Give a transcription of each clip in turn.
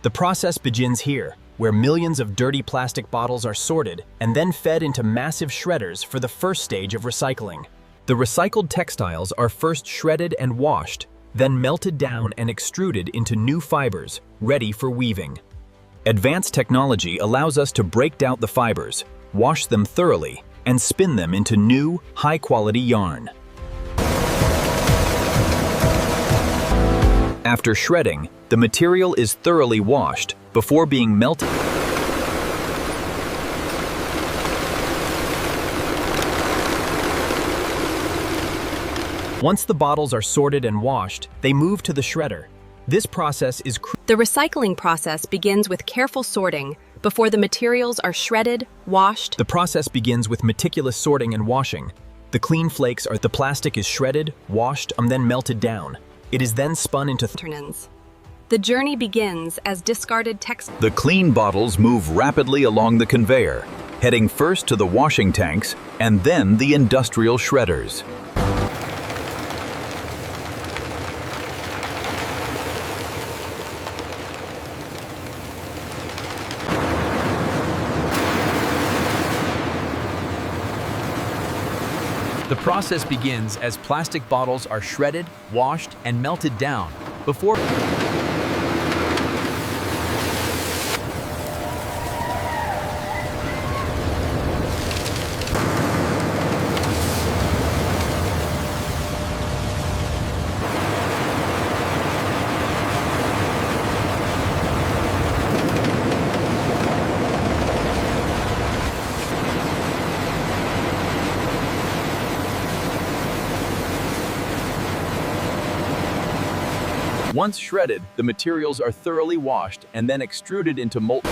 The process begins here, where millions of dirty plastic bottles are sorted and then fed into massive shredders for the first stage of recycling. The recycled textiles are first shredded and washed, then melted down and extruded into new fibers, ready for weaving. Advanced technology allows us to break down the fibers, wash them thoroughly, and spin them into new, high-quality yarn. After shredding, the material is thoroughly washed before being melted. Once the bottles are sorted and washed, they move to the shredder. This process is The recycling process begins with careful sorting before the materials are shredded, washed. The process begins with meticulous sorting and washing. The clean flakes are the plastic is shredded, washed, and then melted down. It is then spun into The journey begins as discarded textiles. The clean bottles move rapidly along the conveyor, heading first to the washing tanks and then the industrial shredders. The process begins as plastic bottles are shredded, washed, and melted down before Once shredded, the materials are thoroughly washed and then extruded into molten.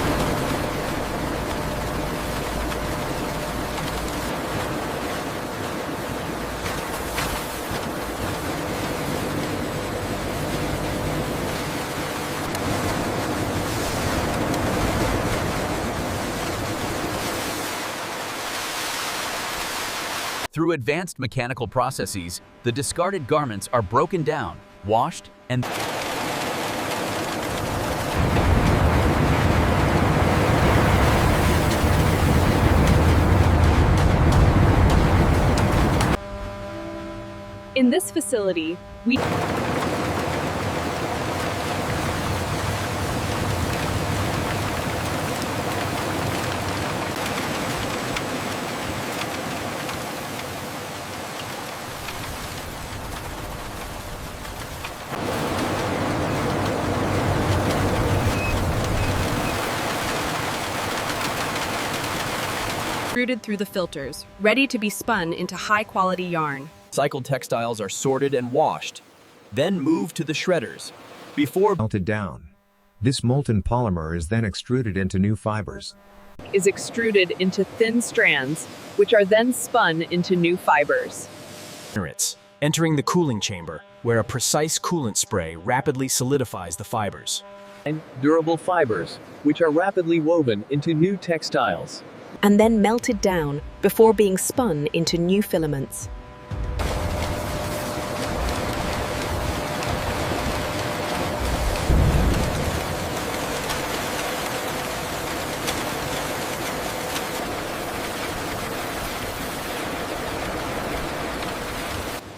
Through advanced mechanical processes, the discarded garments are broken down, washed, and in this facility, we extruded through the filters, ready to be spun into high-quality yarn. Recycled textiles are sorted and washed, then moved to the shredders before melted down. This molten polymer is then extruded into new fibers. is extruded into thin strands, which are then spun into new fibers. entering the cooling chamber, where a precise coolant spray rapidly solidifies the fibers. And durable fibers, which are rapidly woven into new textiles. And then melted down before being spun into new filaments.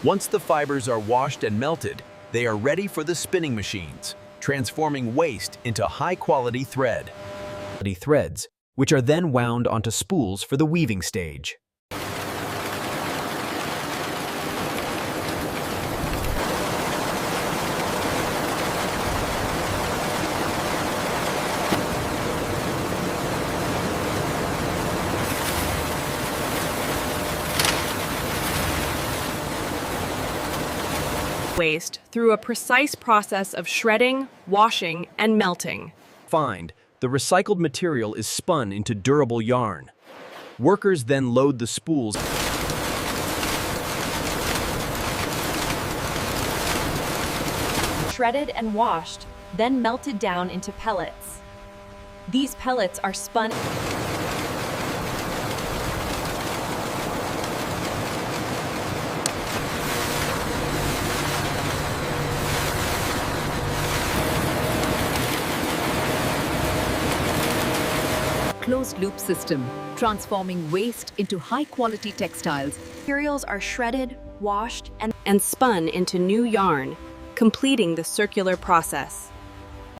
Once the fibers are washed and melted, they are ready for the spinning machines, transforming waste into high-quality threads, which are then wound onto spools for the weaving stage. Waste through a precise process of shredding, washing, and melting. The recycled material is spun into durable yarn. Workers then load the spools shredded and washed, then melted down into pellets. These pellets are spun closed-loop system, transforming waste into high-quality textiles. Materials are shredded, washed, and spun into new yarn, completing the circular process.